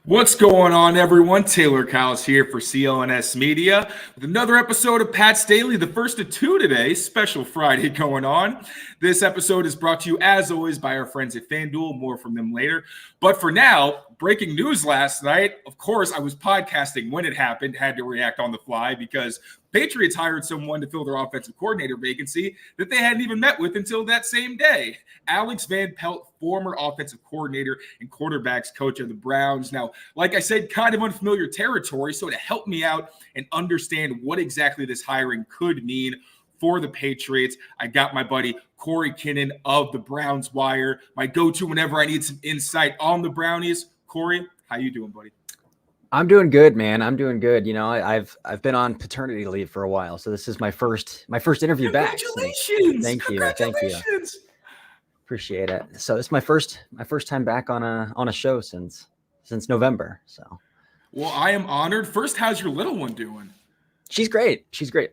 What's going on, everyone? Taylor Kyles here for CLNS Media with another episode of Pat's Daily, the first of two today. Special Friday going on. This episode is brought to you, as always, by our friends at FanDuel. More from them later. But for now, breaking news last night. Of course, I was podcasting when it happened, had to react on the fly because Patriots hired someone to fill their offensive coordinator vacancy that they hadn't even met with until that same day. Alex Van Pelt, former offensive coordinator and quarterbacks coach of the Browns. Now, like I said, kind of unfamiliar territory. So to help me out and understand what exactly this hiring could mean for the Patriots, I got my buddy Cory Kinnan of the Browns Wire, my go-to whenever I need some insight on the Brownies. Cory, how you doing, buddy? I'm doing good, man. I'm doing good. You know, I've been on paternity leave for a while, so this is my first interview back. Congratulations! Thank you. Appreciate it. So it's my first time back on a show since November. So, well, I am honored. First, how's your little one doing? She's great.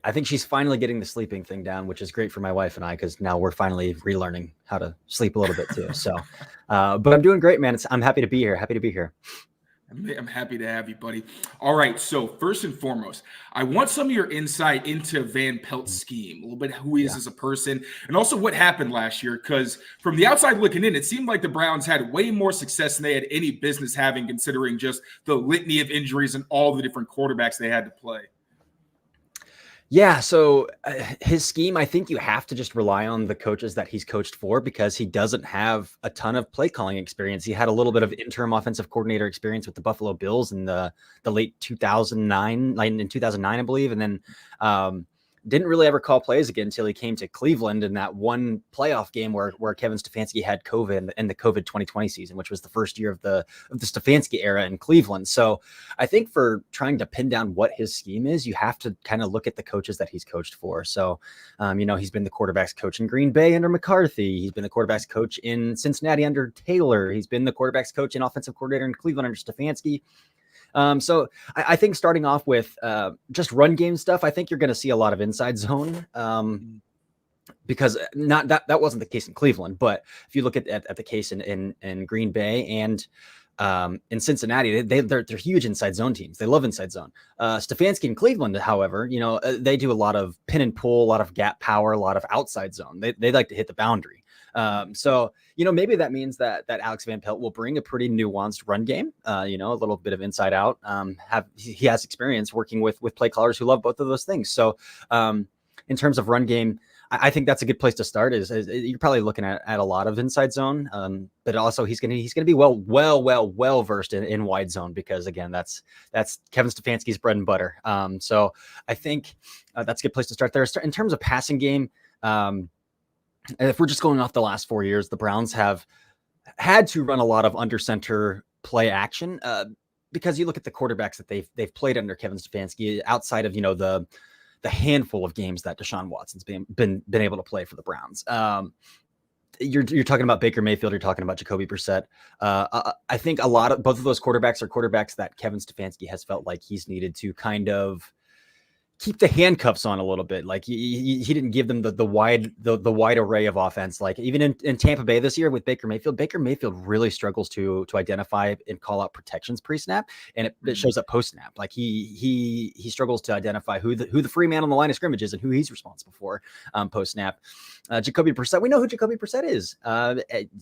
I think she's finally getting the sleeping thing down, which is great for my wife and I, because now we're finally relearning how to sleep a little bit too. So, but I'm doing great, man. I'm happy to be here. I'm happy to have you, buddy. All right. So first and foremost, I want some of your insight into Van Pelt's scheme, a little bit who he is as a person, and also what happened last year. Because from the outside looking in, it seemed like the Browns had way more success than they had any business having, considering just the litany of injuries and all the different quarterbacks they had to play. Yeah, so his scheme, I think you have to just rely on the coaches that he's coached for, because he doesn't have a ton of play calling experience. He had a little bit of interim offensive coordinator experience with the Buffalo Bills in the late 2009, I believe, and then didn't really ever call plays again until he came to Cleveland in that one playoff game where Kevin Stefanski had COVID in the COVID 2020 season, which was the first year of the Stefanski era in Cleveland. So I think for trying to pin down what his scheme is, you have to kind of look at the coaches that he's coached for. So, he's been the quarterbacks coach in Green Bay under McCarthy. He's been the quarterbacks coach in Cincinnati under Taylor. He's been the quarterbacks coach and offensive coordinator in Cleveland under Stefanski. So I think starting off with just run game stuff, I think you're going to see a lot of inside zone because not that wasn't the case in Cleveland. But if you look at the case in Green Bay and in Cincinnati, they're huge inside zone teams. They love inside zone. Stefanski in Cleveland, however, they do a lot of pin and pull, a lot of gap power, a lot of outside zone. They like to hit the boundary. So, maybe that means that Alex Van Pelt will bring a pretty nuanced run game, a little bit of inside out, he has experience working with play callers who love both of those things. So, in terms of run game, I think that's a good place to start is you're probably looking at a lot of inside zone, but also he's going to be well versed in wide zone, because again, that's Kevin Stefanski's bread and butter. So I think that's a good place to start there. In terms of passing game, if we're just going off the last 4 years, the Browns have had to run a lot of under center play action because you look at the quarterbacks that they've played under Kevin Stefanski, outside of the handful of games that Deshaun Watson's been able to play for the Browns. You're talking about Baker Mayfield. You're talking about Jacoby Brissett. I think both of those quarterbacks are quarterbacks that Kevin Stefanski has felt like he's needed to kind of keep the handcuffs on a little bit. Like he didn't give them the wide array of offense. Like even in Tampa Bay this year with Baker Mayfield really struggles to identify and call out protections pre-snap, and it shows up post-snap. Like he struggles to identify who the free man on the line of scrimmage is and who he's responsible for post-snap. Jacoby Brissett, we know who Jacoby Brissett is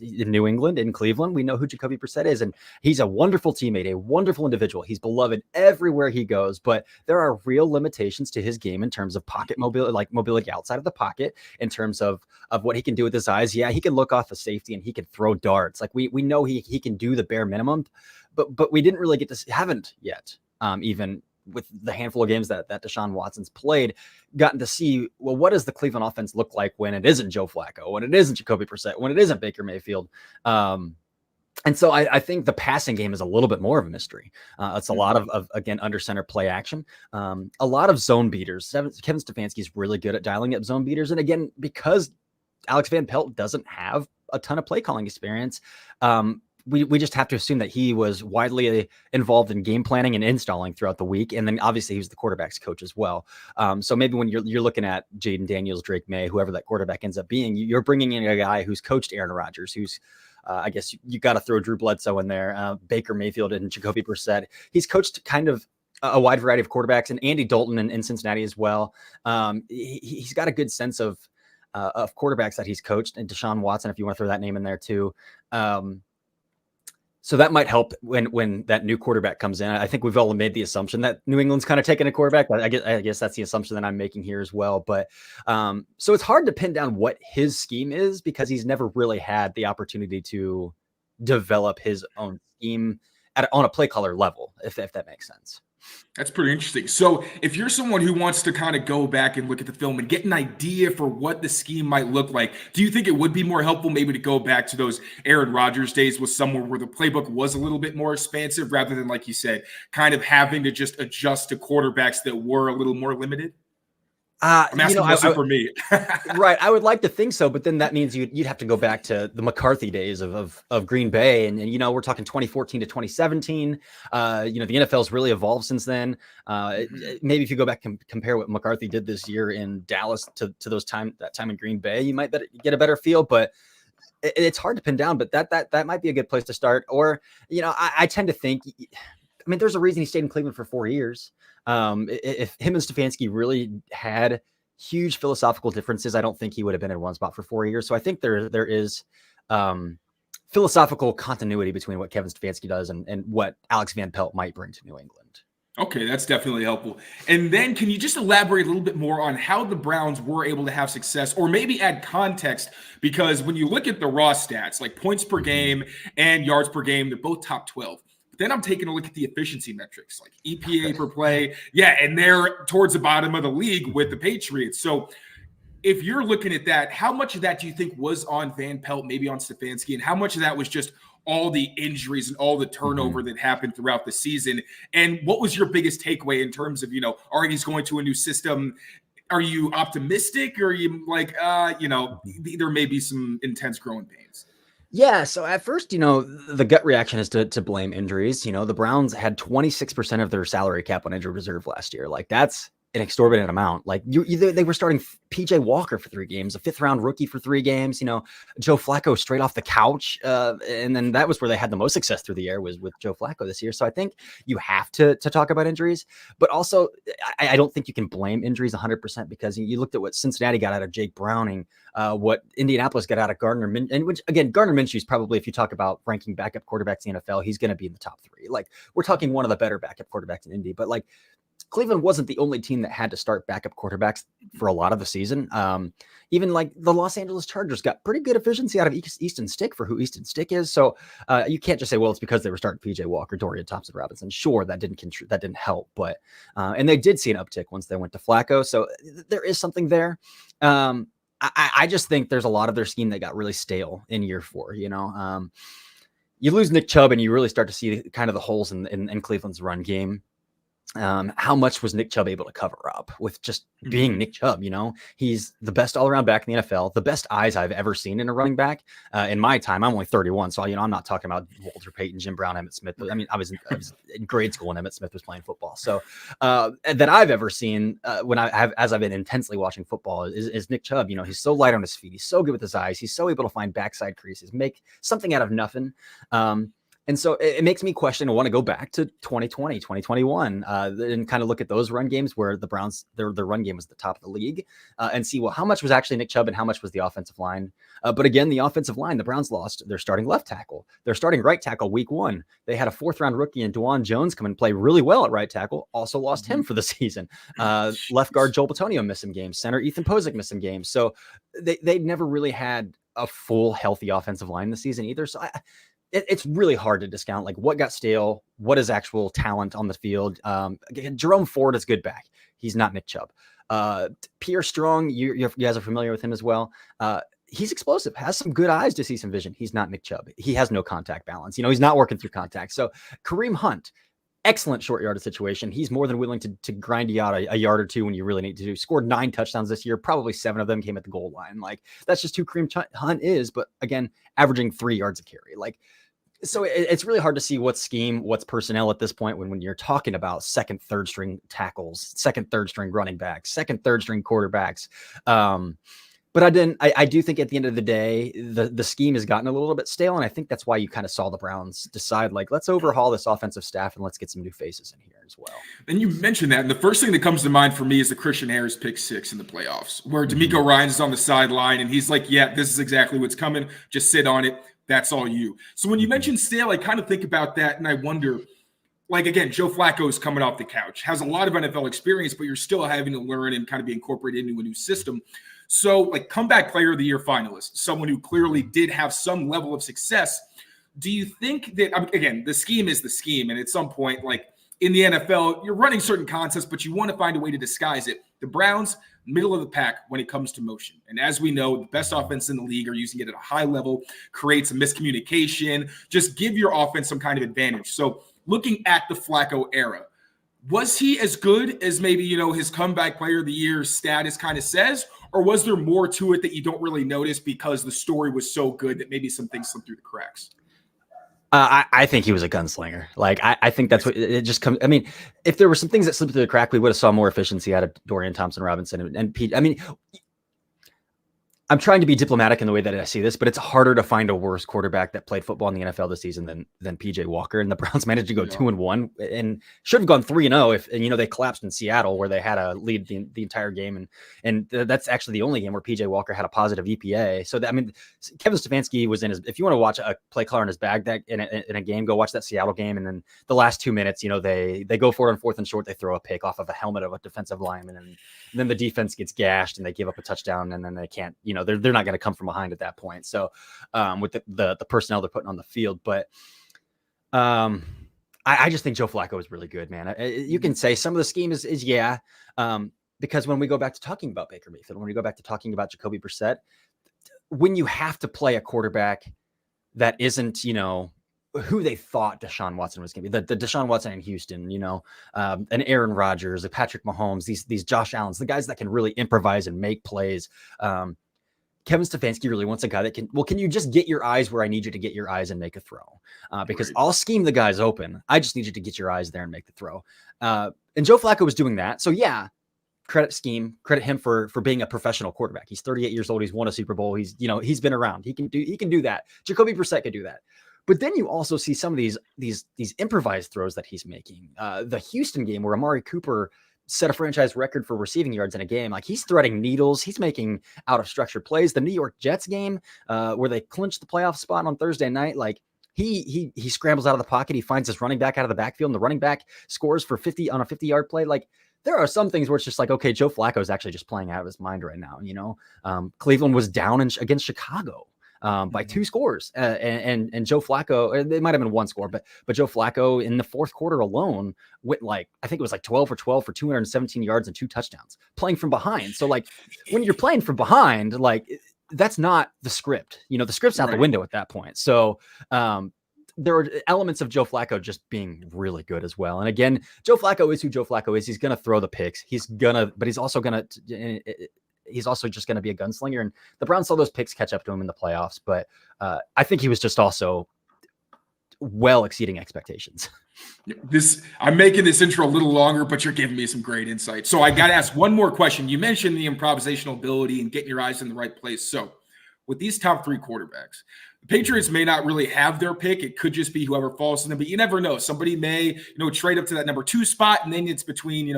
in New England, in Cleveland. We know who Jacoby Brissett is, and he's a wonderful teammate, a wonderful individual. He's beloved everywhere he goes, but there are real limitations to his game in terms of pocket mobility, like mobility outside of the pocket, in terms of what he can do with his eyes. Yeah, he can look off the safety and he can throw darts. Like we know he can do the bare minimum, but we didn't really haven't yet, even with the handful of games that Deshaun Watson's played, gotten to see, well, what does the Cleveland offense look like when it isn't Joe Flacco, when it isn't Jacoby Brissett, when it isn't Baker Mayfield. And so I think the passing game is a little bit more of a mystery. It's a lot of again, under center play action, a lot of zone beaters. Kevin Stefanski is really good at dialing up zone beaters. And again, because Alex Van Pelt doesn't have a ton of play calling experience, we just have to assume that he was widely involved in game planning and installing throughout the week. And then obviously he was the quarterback's coach as well. So maybe when you're looking at Jaden Daniels, Drake May, whoever that quarterback ends up being, you're bringing in a guy who's coached Aaron Rodgers, who's I guess you got to throw Drew Bledsoe in there, Baker Mayfield and Jacoby Brissett. He's coached kind of a wide variety of quarterbacks, and Andy Dalton in Cincinnati as well. He's got a good sense of quarterbacks that he's coached, and Deshaun Watson, if you want to throw that name in there too. So that might help when that new quarterback comes in. I think we've all made the assumption that New England's kind of taking a quarterback. I guess that's the assumption that I'm making here as well. But so it's hard to pin down what his scheme is because he's never really had the opportunity to develop his own scheme on a play caller level, if that makes sense. That's pretty interesting. So if you're someone who wants to kind of go back and look at the film and get an idea for what the scheme might look like, do you think it would be more helpful maybe to go back to those Aaron Rodgers days with somewhere where the playbook was a little bit more expansive rather than, like you said, kind of having to just adjust to quarterbacks that were a little more limited? I'm asking for me. Right. I would like to think so, but then that means you'd have to go back to the McCarthy days of Green Bay. And, we're talking 2014 to 2017. The NFL's really evolved since then. Maybe if you go back and compare what McCarthy did this year in Dallas to that time in Green Bay, you might get a better feel, but it's hard to pin down, but that might be a good place to start. Or, I tend to think, there's a reason he stayed in Cleveland for 4 years. If him and Stefanski really had huge philosophical differences, I don't think he would have been in one spot for 4 years. So I think there is philosophical continuity between what Kevin Stefanski does and what Alex Van Pelt might bring to New England. Okay, that's definitely helpful. And then can you just elaborate a little bit more on how the Browns were able to have success, or maybe add context? Because when you look at the raw stats, like points per game and yards per game, they're both top 12. Then I'm taking a look at the efficiency metrics, like EPA per play. Yeah, and they're towards the bottom of the league with the Patriots. So if you're looking at that, how much of that do you think was on Van Pelt, maybe on Stefanski, and how much of that was just all the injuries and all the turnover that happened throughout the season? And what was your biggest takeaway in terms of, all right, he's going to a new system? Are you optimistic, or are you like, there may be some intense growing pains? Yeah. So at first, the gut reaction is to blame injuries. The Browns had 26% of their salary cap on injured reserve last year. Like, that's an exorbitant amount. Like, they were starting PJ Walker for 3 games, a 5th round rookie for 3 games, Joe Flacco straight off the couch. And then that was where they had the most success through the air, was with Joe Flacco this year. So I think you have to talk about injuries, but also I don't think you can blame injuries 100%, because you looked at what Cincinnati got out of Jake Browning, what Indianapolis got out of Gardner Minshew, and which, again, Gardner Minshew is probably, if you talk about ranking backup quarterbacks in the NFL, he's going to be in the top 3. Like, we're talking one of the better backup quarterbacks in Indy, but like, Cleveland wasn't the only team that had to start backup quarterbacks for a lot of the season. Even like the Los Angeles Chargers got pretty good efficiency out of Easton Stick for who Easton Stick is. So you can't just say, well, it's because they were starting PJ Walker, Dorian Thompson-Robinson. Sure, that didn't help, but and they did see an uptick once they went to Flacco. So there is something there. I just think there's a lot of their scheme that got really stale in year 4. You lose Nick Chubb, and you really start to see kind of the holes in Cleveland's run game. How much was Nick Chubb able to cover up with just being Nick Chubb? He's the best all-around back in the NFL, the best eyes I've ever seen in a running back. In my time, I'm only 31, so I'm not talking about Walter Payton, Jim Brown, Emmitt Smith. I was in grade school when Emmitt Smith was playing football. So that I've ever seen as I've been intensely watching football is Nick Chubb. He's so light on his feet. He's so good with his eyes. He's so able to find backside creases, make something out of nothing. And so it makes me question and want to go back to 2020, 2021, and kind of look at those run games where the Browns, their run game was the top of the league, and see, well, how much was actually Nick Chubb and how much was the offensive line? But again, the offensive line, the Browns lost their starting left tackle, their starting right tackle week 1. They had a 4th round rookie in DeJuan Jones come and play really well at right tackle, also lost him for the season. Left guard Joel Bitonio missed some games. Center Ethan Pozick missed some games. So they never really had a full healthy offensive line this season either. So it's really hard to discount like what got stale, what is actual talent on the field. Jerome Ford is good back. He's not Nick Chubb. Pierre Strong, you guys are familiar with him as well. He's explosive, has some good eyes to see some vision. He's not Nick Chubb. He has no contact balance. He's not working through contact. So Kareem Hunt, excellent short yardage situation. He's more than willing to grind you out a yard or two when you really need to. Scored 9 touchdowns this year. Probably 7 of them came at the goal line. Like, that's just who Kareem Hunt is. But again, averaging 3 yards a carry. Like, so it's really hard to see what's scheme, what's personnel at this point when you're talking about 2nd, 3rd string tackles, 2nd, 3rd string running backs, 2nd, 3rd string quarterbacks. But I do think at the end of the day, the scheme has gotten a little bit stale. And I think that's why you kind of saw the Browns decide, like, let's overhaul this offensive staff and let's get some new faces in here as well. And you mentioned that. And the first thing that comes to mind for me is the Christian Harris pick 6 in the playoffs, where DeMeco Ryans is on the sideline and he's like, yeah, this is exactly what's coming. Just sit on it. That's all you. So when you mentioned stale, I kind of think about that and I wonder, like, again, Joe Flacco is coming off the couch, has a lot of NFL experience, but you're still having to learn and kind of be incorporated into a new system. So, like, comeback player of the year finalist, someone who clearly did have some level of success. Do you think that, again, the scheme is the scheme, and at some point, like in the NFL, you're running certain concepts, but you want to find a way to disguise it. The Browns, middle of the pack when it comes to motion. And as we know, the best offense in the league are using it at a high level, creates a miscommunication, just give your offense some kind of advantage. So looking at the Flacco era, was he as good as maybe, his comeback player of the year status kind of says, or was there more to it that you don't really notice because the story was so good that maybe some things slipped through the cracks? I think he was a gunslinger. Like, I think that's what it just comes. I mean, if there were some things that slipped through the crack, we would have saw more efficiency out of Dorian Thompson-Robinson and Pete. I mean, I'm trying to be diplomatic in the way that I see this, but it's harder to find a worse quarterback that played football in the NFL this season than PJ Walker. And the Browns managed to go 2-1 and should have gone 3-0 if they collapsed in Seattle where they had a lead the entire game. And that's actually the only game where PJ Walker had a positive EPA. So Kevin Stefanski was in his, if you want to watch a play caller in his bag that in a game, go watch that Seattle game. And then the last 2 minutes, they go for it on 4th and short. They throw a pick off of a helmet of a defensive lineman. And then the defense gets gashed and they give up a touchdown. And then they can't, they're not going to come from behind at that point. So with the personnel they're putting on the field, but I just think Joe Flacco is really good, man. You can say some of the scheme is because when we go back to talking about Baker Mayfield, when we go back to talking about Jacoby Brissett, when you have to play a quarterback that isn't, who they thought Deshaun Watson was going to be, the Deshaun Watson in Houston, an Aaron Rodgers, a Patrick Mahomes, these Josh Allens, the guys that can really improvise and make plays. Kevin Stefanski really wants a guy that can you just get your eyes where I need you to get your eyes and make a throw? Because I'll scheme the guys open. I just need you to get your eyes there and make the throw. And Joe Flacco was doing that. So yeah, credit him for being a professional quarterback. He's 38 years old. He's won a Super Bowl. He's been around. He can do that. Jacoby Brissett could do that. But then you also see some of these improvised throws that he's making. The Houston game where Amari Cooper set a franchise record for receiving yards in a game. Like, he's threading needles. He's making out of structured plays. The New York Jets game where they clinched the playoff spot on Thursday night. Like, he scrambles out of the pocket. He finds his running back out of the backfield and the running back scores for 50 on a 50-yard play. Like, there are some things where it's just like, okay, Joe Flacco is actually just playing out of his mind right now. Cleveland was down against Chicago by 2 scores. And Joe Flacco, it might have been 1 score, but Joe Flacco in the 4th quarter alone went I think it was 12 for 12 for 217 yards and 2 touchdowns playing from behind. So when you're playing from behind, that's not the script, the script's out the window at that point. So there are elements of Joe Flacco just being really good as well. And again, Joe Flacco is who Joe Flacco is. He's going to throw the picks. But he's also just going to be a gunslinger. And the Browns saw those picks catch up to him in the playoffs. But I think he was just also well exceeding expectations. I'm making this intro a little longer, but you're giving me some great insight. So I got to ask one more question. You mentioned the improvisational ability and getting your eyes in the right place. So with these top 3 quarterbacks, the Patriots may not really have their pick. It could just be whoever falls to them, but you never know. Somebody may, trade up to that number 2 spot, and then it's between,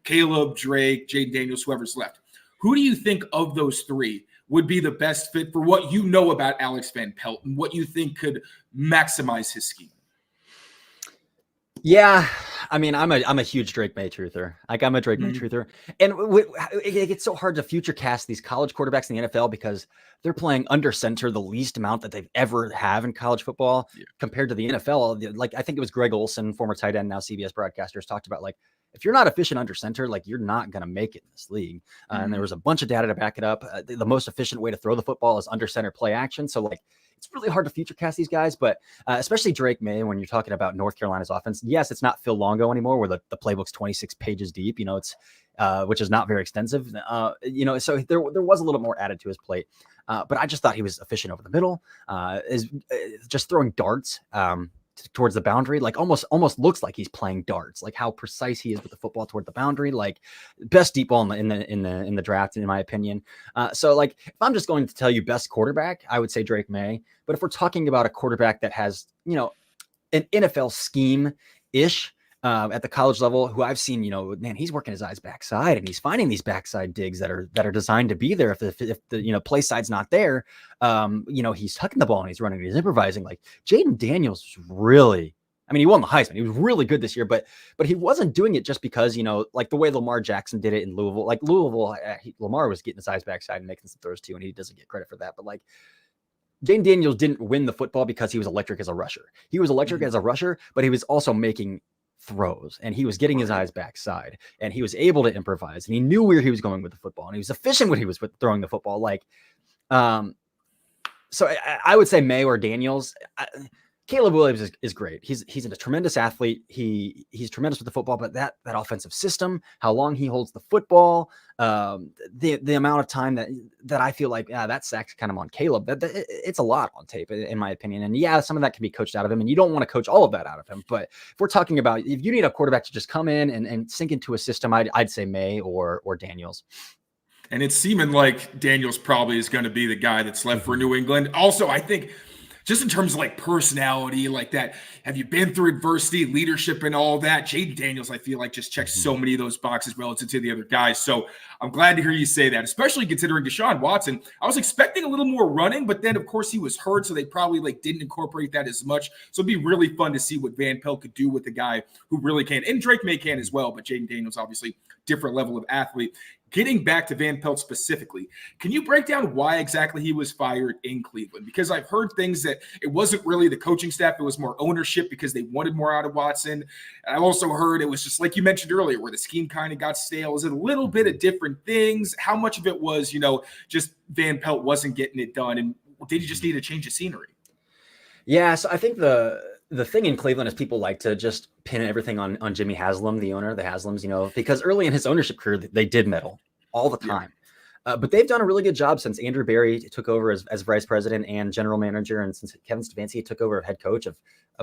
Caleb, Drake, Jaden Daniels, whoever's left. Who do you think of those 3 would be the best fit for what you know about Alex Van Pelt and what you think could maximize his scheme? Yeah, I mean, I'm a huge Drake May truther. I'm a Drake May truther. And it gets so hard to future cast these college quarterbacks in the NFL because they're playing under center the least amount that they've ever have in college football compared to the NFL. I think it was Greg Olson, former tight end, now CBS broadcasters, talked about if you're not efficient under center, you're not going to make it in this league. And there was a bunch of data to back it up. The most efficient way to throw the football is under center play action. So it's really hard to future cast these guys, but especially Drake May, when you're talking about North Carolina's offense. Yes, it's not Phil Longo anymore, where the playbook's 26 pages deep. It's which is not very extensive. So there was a little more added to his plate. But I just thought he was efficient over the middle, is just throwing darts. towards the boundary, like almost looks like he's playing darts, like how precise he is with the football toward the boundary, like best deep ball in the draft, in my opinion. So like, if I'm just going to tell you best quarterback, I would say Drake May. But if we're talking about a quarterback that has, an NFL scheme-ish at the college level, who I've seen, man, he's working his eyes backside and he's finding these backside digs that are designed to be there. If the play side's not there, he's tucking the ball and he's running, he's improvising. Like Jaden Daniels was really, he won the Heisman. He was really good this year, but he wasn't doing it just because, like the way Lamar Jackson did it in Louisville. Like Lamar was getting his eyes backside and making some throws too, and he doesn't get credit for that. But like, Jaden Daniels didn't win the football because he was electric as a rusher. He was electric as a rusher, but he was also making throws and he was getting his eyes backside and he was able to improvise and he knew where he was going with the football and he was efficient when he was throwing the football. Like, so I would say May or Daniels. Caleb Williams is great. He's a tremendous athlete. He's tremendous with the football, but that offensive system, how long he holds the football, the amount of time that I feel like that sack's kind of on Caleb. It's a lot on tape, in my opinion. And yeah, some of that can be coached out of him, and you don't want to coach all of that out of him. But if we're talking about if you need a quarterback to just come in and sink into a system, I'd say May or Daniels. And it's seeming like Daniels probably is going to be the guy that's left for New England. Also, I think, just in terms of like personality, like that, have you been through adversity, leadership, and all that? Jaden Daniels, I feel like, just checks so many of those boxes relative to the other guys. So I'm glad to hear you say that, especially considering Deshaun Watson. I was expecting a little more running, but then of course he was hurt, so they probably like didn't incorporate that as much. So it'd be really fun to see what Van Pelt could do with a guy who really can, and Drake May can as well. But Jaden Daniels, obviously, different level of athlete. Getting back to Van Pelt specifically, can you break down why exactly he was fired in Cleveland? Because I've heard things that it wasn't really the coaching staff, it was more ownership because they wanted more out of Watson. And I also heard it was just like you mentioned earlier, where the scheme kind of got stale. Is it a little bit of different things? How much of it was, just Van Pelt wasn't getting it done? And did he just need a change of scenery? Yeah, so I think the thing in Cleveland is people like to just pin everything on Jimmy Haslam, the owner, the Haslams, because early in his ownership career, they did meddle all the time. Yeah. But they've done a really good job since Andrew Berry took over as vice president and general manager. And since Kevin Stefanski took over as head coach of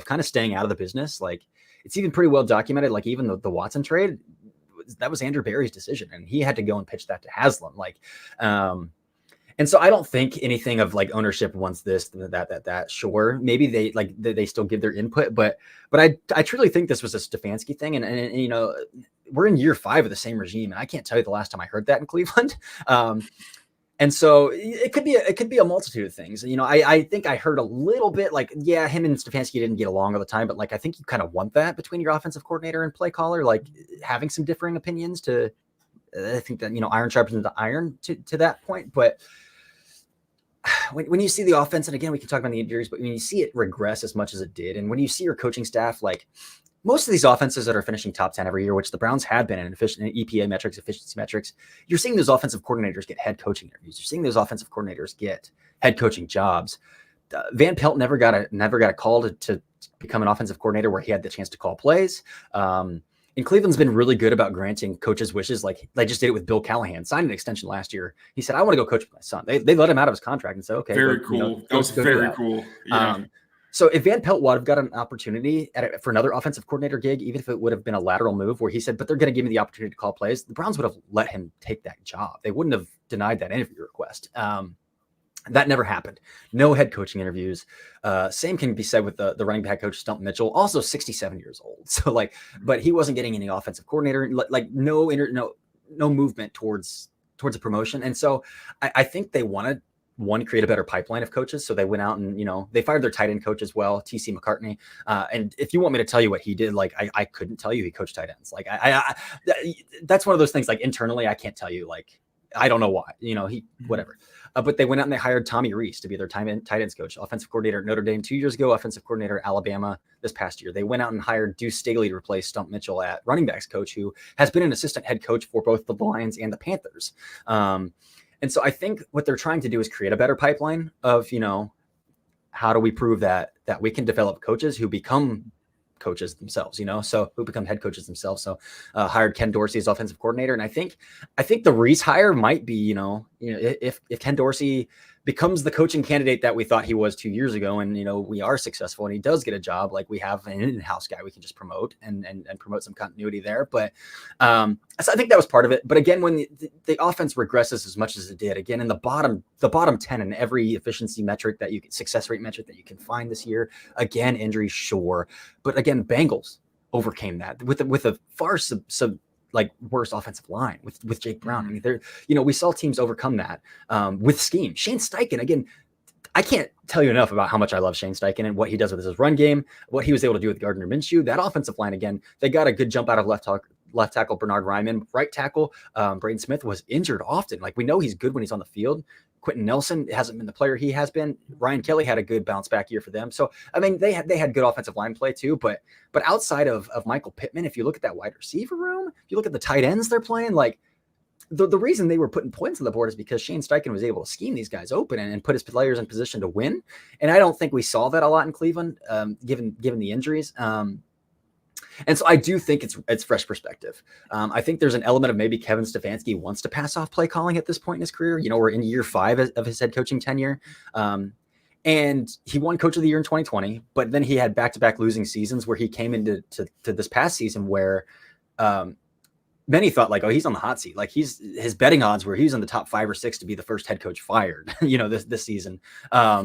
kind of staying out of the business. Like, it's even pretty well documented. Like, even the Watson trade, that was Andrew Berry's decision. And he had to go and pitch that to Haslam. Like, and so I don't think anything of like ownership wants this, that. Sure, maybe they still give their input, but I truly think this was a Stefanski thing, and we're in year 5 of the same regime, and I can't tell you the last time I heard that in Cleveland. And so it could be a multitude of things. I think I heard a little bit like, yeah, him and Stefanski didn't get along all the time, but like I think you kind of want that between your offensive coordinator and play caller, like having some differing opinions to. I think that iron sharpens the iron to that point, but. When you see the offense, and again, we can talk about the injuries, but when you see it regress as much as it did, and when you see your coaching staff, like most of these offenses that are finishing top 10 every year, which the Browns have been in EPA metrics, efficiency metrics, you're seeing those offensive coordinators get head coaching interviews. You're seeing those offensive coordinators get head coaching jobs. Van Pelt never got a call to become an offensive coordinator where he had the chance to call plays. And Cleveland's been really good about granting coaches' wishes. Like they just did it with Bill Callahan, signed an extension last year. He said, I want to go coach with my son. They let him out of his contract and said, okay. Very cool. That was very cool. Yeah. So if Van Pelt would have got an opportunity for another offensive coordinator gig, even if it would have been a lateral move where he said, but they're going to give me the opportunity to call plays, the Browns would have let him take that job. They wouldn't have denied that interview request. That never happened. No head coaching interviews. Same can be said with the running back coach, Stump Mitchell, also 67 years old. So but he wasn't getting any offensive coordinator, no movement towards a promotion. And so I think they wanted to create a better pipeline of coaches. So they went out and, they fired their tight end coach as well, TC McCartney. And if you want me to tell you what he did, I couldn't tell you he coached tight ends. That's one of those things, internally, I can't tell you, I don't know why, whatever. But they went out and they hired Tommy Rees to be their tight ends coach, offensive coordinator at Notre Dame 2 years ago, offensive coordinator at Alabama this past year. They went out and hired Deuce Staley to replace Stump Mitchell at running backs coach, who has been an assistant head coach for both the Lions and the Panthers. And so I think what they're trying to do is create a better pipeline of, how do we prove that we can develop coaches who become coaches themselves, so who become head coaches themselves. So hired Ken Dorsey as offensive coordinator. And I think the Reese hire might be, if Ken Dorsey becomes the coaching candidate that we thought he was 2 years ago. And, we are successful and he does get a job. Like we have an in-house guy we can just promote and promote some continuity there. But so I think that was part of it. But again, when the offense regresses as much as it did, again, in the bottom 10 in every efficiency metric success rate metric that you can find this year, again, injuries, sure. But again, Bengals overcame that with a far worst offensive line with Jake Brown. I mean, we saw teams overcome that with scheme. Shane Steichen, again, I can't tell you enough about how much I love Shane Steichen and what he does with his run game, what he was able to do with Gardner Minshew. That offensive line, again, they got a good jump out of left tackle Bernard Ryman. Right tackle Braden Smith was injured often. Like we know he's good when he's on the field. Quentin Nelson hasn't been the player he has been. Ryan Kelly had a good bounce back year for them. So, I mean, they had good offensive line play too, but outside of Michael Pittman, if you look at that wide receiver room, if you look at the tight ends they're playing, like the reason they were putting points on the board is because Shane Steichen was able to scheme these guys open and put his players in position to win. And I don't think we saw that a lot in Cleveland, given the injuries. And so I do think it's fresh perspective. I think there's an element of maybe Kevin Stefanski wants to pass off play calling at this point in his career. We're in year 5 of his head coaching tenure. And he won coach of the year in 2020, but then he had back-to-back losing seasons where he came into this past season where many thought like, oh, he's on the hot seat. Like his betting odds were he's in the top 5 or 6 to be the first head coach fired, this season,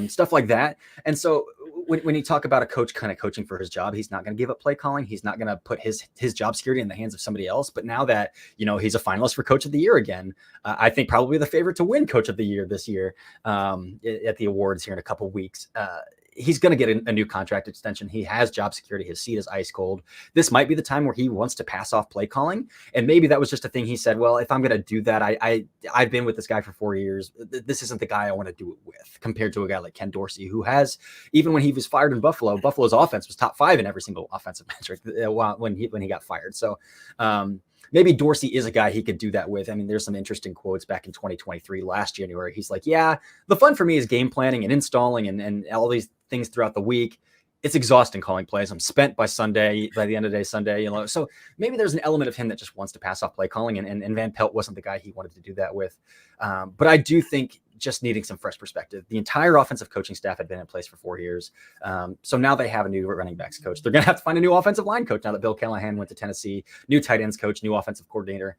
stuff like that. And so when you talk about a coach kind of coaching for his job, he's not going to give up play calling. He's not going to put his job security in the hands of somebody else. But now that, he's a finalist for coach of the year again, I think probably the favorite to win coach of the year this year at the awards here in a couple weeks. He's going to get a new contract extension. He has job security. His seat is ice cold. This might be the time where he wants to pass off play calling. And maybe that was just a thing he said, well, if I'm going to do that, I've been with this guy for 4 years. This isn't the guy I want to do it with, compared to a guy like Ken Dorsey, who has, even when he was fired in Buffalo's offense was top 5 in every single offensive metric when he got fired. So, maybe Dorsey is a guy he could do that with. I mean, there's some interesting quotes back in 2023, last January. He's like, yeah, the fun for me is game planning and installing and all these things throughout the week. It's exhausting calling plays. I'm spent by the end of the day Sunday, So maybe there's an element of him that just wants to pass off play calling, and Van Pelt wasn't the guy he wanted to do that with. But I do think just needing some fresh perspective. The entire offensive coaching staff had been in place for 4 years. So now they have a new running backs coach. They're going to have to find a new offensive line coach now that Bill Callahan went to Tennessee, new tight ends coach, new offensive coordinator.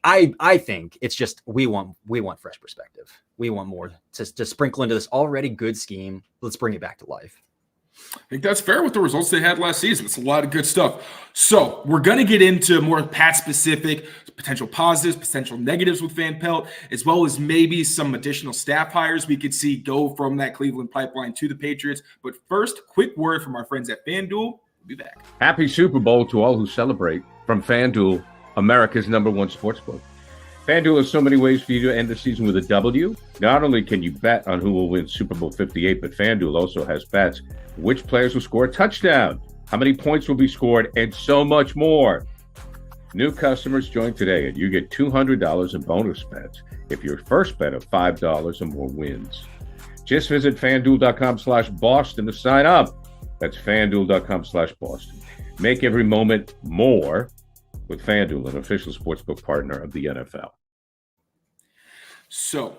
I think it's just, we want fresh perspective. We want more to sprinkle into this already good scheme. Let's bring it back to life. I think that's fair with the results they had last season. It's a lot of good stuff. So we're going to get into more Pat-specific potential positives, potential negatives with Van Pelt, as well as maybe some additional staff hires we could see go from that Cleveland pipeline to the Patriots. But first, quick word from our friends at FanDuel. We'll be back. Happy Super Bowl to all who celebrate from FanDuel, America's #1 sportsbook. FanDuel has so many ways for you to end the season with a W. Not only can you bet on who will win Super Bowl 58, but FanDuel also has bets. Which players will score a touchdown? How many points will be scored? And so much more. New customers join today and you get $200 in bonus bets if your first bet of $5 or more wins. Just visit FanDuel.com/Boston to sign up. That's FanDuel.com/Boston. Make every moment more with FanDuel, an official sportsbook partner of the NFL. So,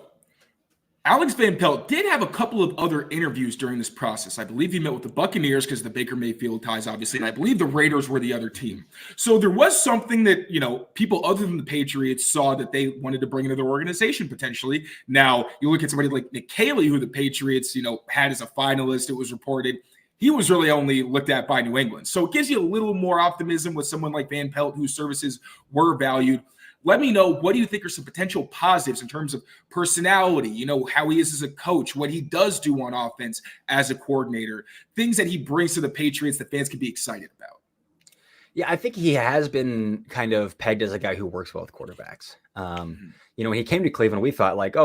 Alex Van Pelt did have a couple of other interviews during this process. I believe he met with the Buccaneers because of the Baker Mayfield ties, obviously, and I believe the Raiders were the other team. So there was something that, people other than the Patriots saw that they wanted to bring into their organization potentially. Now, you look at somebody like Nick Caley, who the Patriots, had as a finalist, it was reported. He was really only looked at by New England. So it gives you a little more optimism with someone like Van Pelt, whose services were valued. Let me know, what do you think are some potential positives in terms of personality, how he is as a coach, what he does do on offense as a coordinator, things that he brings to the Patriots that fans can be excited about? Yeah, I think he has been kind of pegged as a guy who works well with quarterbacks. When he came to Cleveland, we thought like,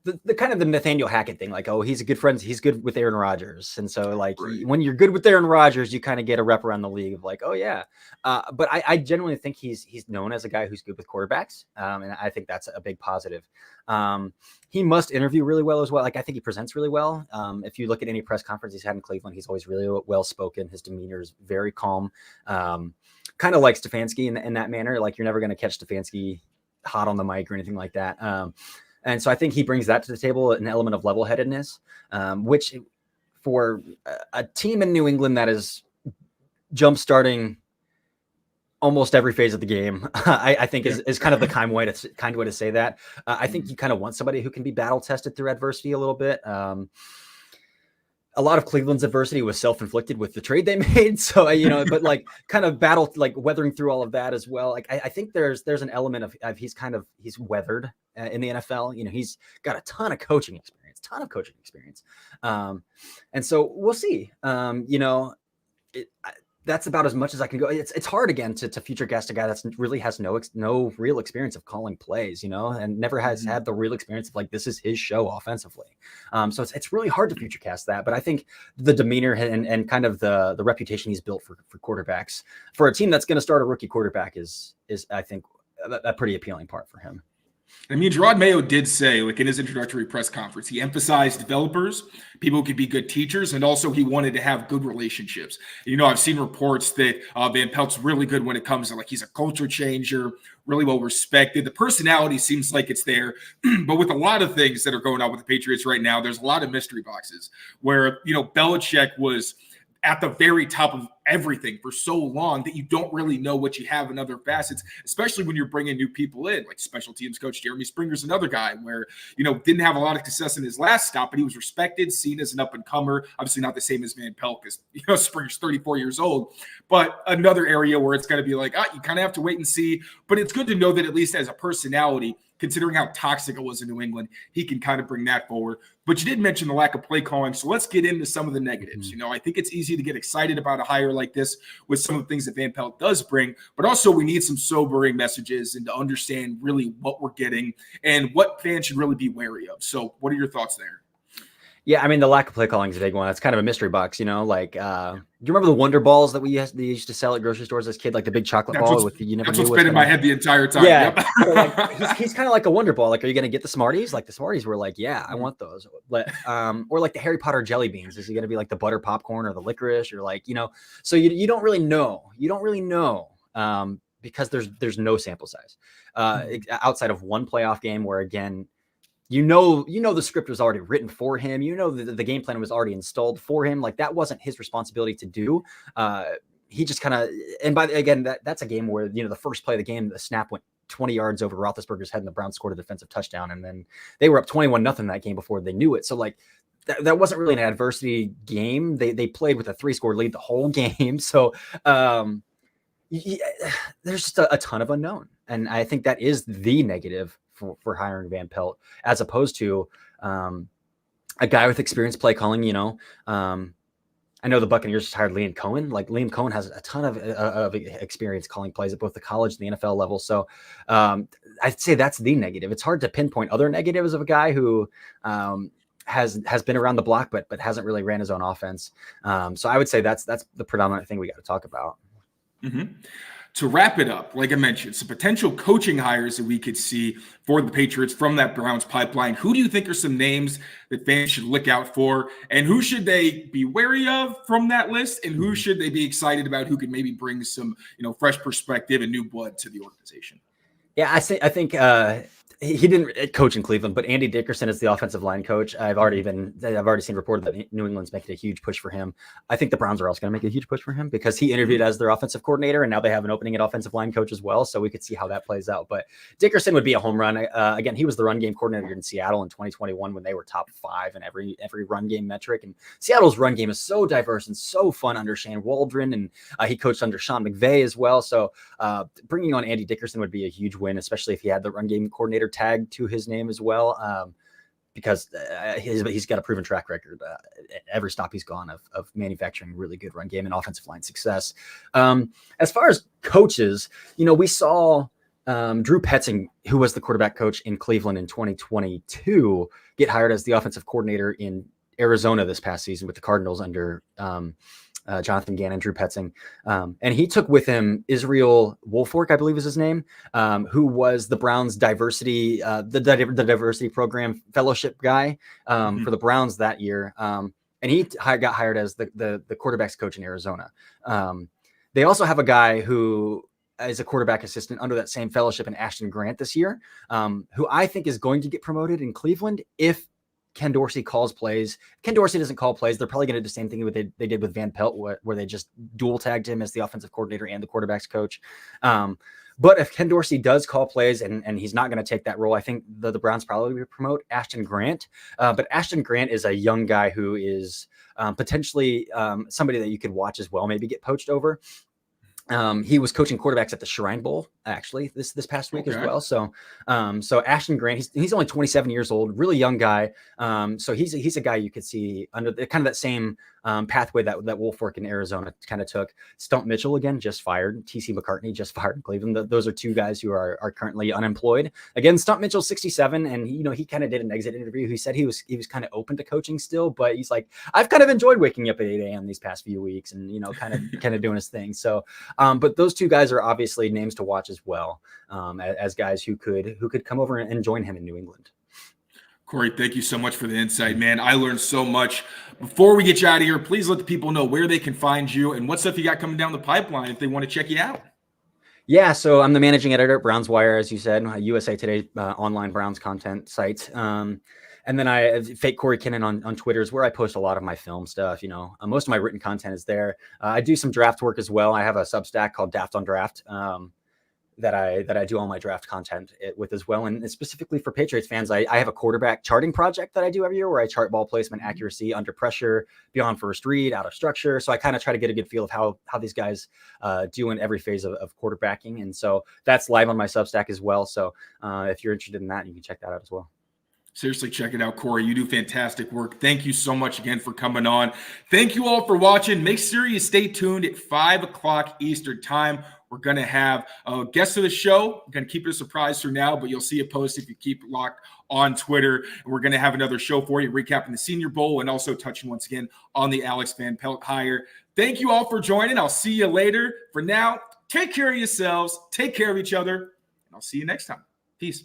the kind of the Nathaniel Hackett thing, like, he's a good friend. He's good with Aaron Rodgers. And so like when you're good with Aaron Rodgers, you kind of get a rep around the league of like, oh yeah. But I genuinely think he's known as a guy who's good with quarterbacks. And I think that's a big positive. He must interview really well as well. Like, I think he presents really well. If you look at any press conference he's had in Cleveland, he's always really well spoken. His demeanor is very calm. Kind of like Stefanski in that manner. Like, you're never going to catch Stefanski hot on the mic or anything like that. And so I think he brings that to the table, an element of level-headedness, which for a team in New England that is jump-starting almost every phase of the game, I think is kind of the kind way to say that. I think you kind of want somebody who can be battle-tested through adversity a little bit. A lot of Cleveland's adversity was self-inflicted with the trade they made. So, but like kind of battle, like weathering through all of that as well. Like, I think there's an element of he's weathered in the NFL. He's got a ton of coaching experience. And so we'll see. That's about as much as I can go. It's hard again to future guest a guy that's really has no real experience of calling plays, and never has had the real experience of like, this is his show offensively. So it's really hard to future cast that, but I think the demeanor and kind of the reputation he's built for quarterbacks for a team that's going to start a rookie quarterback is I think a pretty appealing part for him. I mean, Gerard Mayo did say, like in his introductory press conference, he emphasized developers, people who could be good teachers, and also he wanted to have good relationships. I've seen reports that Van Pelt's really good when it comes to like he's a culture changer, really well respected. The personality seems like it's there, but with a lot of things that are going on with the Patriots right now, there's a lot of mystery boxes where, Belichick was at the very top of everything for so long that you don't really know what you have in other facets, especially when you're bringing new people in, like special teams coach Jeremy Springer's another guy where, didn't have a lot of success in his last stop, but he was respected, seen as an up-and-comer, obviously not the same as Van Pelt because, Springer's 34 years old, but another area where it's going to be like, you kind of have to wait and see, but it's good to know that at least as a personality, considering how toxic it was in New England, he can kind of bring that forward. But you did mention the lack of play calling, so let's get into some of the negatives. I think it's easy to get excited about a hire like this with some of the things that Van Pelt does bring, but also we need some sobering messages and to understand really what we're getting and what fans should really be wary of. So what are your thoughts there? Yeah, I mean, the lack of play calling is a big one. It's kind of a mystery box, do you remember the Wonder Balls that they used to sell at grocery stores as a kid, like the big chocolate ball with you never knew what's been in my head the entire time. Yeah, yep. So like, he's kind of like a Wonder Ball. Like, are you going to get the Smarties? Like the Smarties were like, yeah, I want those. But, or like the Harry Potter jelly beans. Is he going to be like the butter popcorn or the licorice or like, so you don't really know. You don't really know because there's no sample size outside of one playoff game where, again, the script was already written for him. The game plan was already installed for him. Like that wasn't his responsibility to do. He just kind of, and that's a game where, the first play of the game, the snap went 20 yards over Roethlisberger's head and the Browns scored a defensive touchdown. And then they were up 21-0 that game before they knew it. So like that wasn't really an adversity game. They played with a 3-score lead the whole game. So there's just a ton of unknown. And I think that is the negative for hiring Van Pelt, as opposed to a guy with experience play calling. I know the Buccaneers just hired Liam Cohen. Like Liam Cohen has a ton of experience calling plays at both the college and the NFL level. So I'd say that's the negative. It's hard to pinpoint other negatives of a guy who has been around the block, but hasn't really ran his own offense. So I would say that's the predominant thing we got to talk about. Mm-hmm. To wrap it up, like I mentioned, some potential coaching hires that we could see for the Patriots from that Browns pipeline. Who do you think are some names that fans should look out for? And who should they be wary of from that list? And who should they be excited about who could maybe bring some, fresh perspective and new blood to the organization? Yeah, I think he didn't coach in Cleveland, but Andy Dickerson is the offensive line coach. I've already seen reported that New England's making a huge push for him. I think the Browns are also going to make a huge push for him because he interviewed as their offensive coordinator, and now they have an opening at offensive line coach as well. So we could see how that plays out. But Dickerson would be a home run. Again, he was the run game coordinator in Seattle in 2021 when they were top 5 in every run game metric. And Seattle's run game is so diverse and so fun under Shane Waldron, and he coached under Sean McVay as well. So bringing on Andy Dickerson would be a huge win, especially if he had the run game coordinator tag to his name as well, because he's got a proven track record at every stop he's gone of manufacturing really good run game and offensive line success. As far as coaches, we saw Drew Petzing, who was the quarterback coach in Cleveland in 2022, get hired as the offensive coordinator in Arizona this past season with the Cardinals under Jonathan Gannon, Drew Petzing. And he took with him Israel Wolfork, I believe is his name, who was the Browns diversity, the diversity program fellowship guy for the Browns that year. And he got hired as the quarterback's coach in Arizona. They also have a guy who as a quarterback assistant under that same fellowship in Ashton Grant this year, who I think is going to get promoted in Cleveland if Ken Dorsey calls plays. Ken Dorsey doesn't call plays. They're probably going to do the same thing they did with Van Pelt, where they just dual tagged him as the offensive coordinator and the quarterback's coach. But if Ken Dorsey does call plays and he's not going to take that role, I think the Browns probably will promote Ashton Grant. But Ashton Grant is a young guy who is potentially somebody that you could watch as well, maybe get poached over. He was coaching quarterbacks at the Shrine Bowl actually this past week as well. So Ashton Grant, he's only 27 years old, really young guy. So he's a guy you could see under kind of that same pathway that Wolfork in Arizona kind of took. Stump Mitchell again just fired. TC McCartney just fired in Cleveland. Those are two guys who are currently unemployed. Again, Stump Mitchell's 67, and he kind of did an exit interview. He said he was kind of open to coaching still, but he's like, I've kind of enjoyed waking up at 8 a.m. these past few weeks, and kind of doing his thing. So, but those two guys are obviously names to watch as well, as guys who could come over and join him in New England. Cory, thank you so much for the insight, man. I learned so much. Before we get you out of here, please let the people know where they can find you and what stuff you got coming down the pipeline if they want to check you out. Yeah, so I'm the managing editor at Browns Wire, as you said, USA Today online Browns content site. And then I fake Cory Kinnan on Twitter is where I post a lot of my film stuff. Most of my written content is there. I do some draft work as well. I have a Substack called Daft on Draft that I do all my draft content with as well. And specifically for Patriots fans, I have a quarterback charting project that I do every year where I chart ball placement accuracy under pressure, beyond first read, out of structure. So I kind of try to get a good feel of how these guys do in every phase of quarterbacking. And so that's live on my Substack as well. So if you're interested in that, you can check that out as well. Seriously, check it out, Cory. You do fantastic work. Thank you so much again for coming on. Thank you all for watching. Make sure you stay tuned at 5 o'clock Eastern time. We're going to have a guest of the show. We're going to keep it a surprise for now, but you'll see a post if you keep locked on Twitter. And we're going to have another show for you, recapping the Senior Bowl and also touching once again on the Alex Van Pelt hire. Thank you all for joining. I'll see you later. For now, take care of yourselves. Take care of each other. And I'll see you next time. Peace.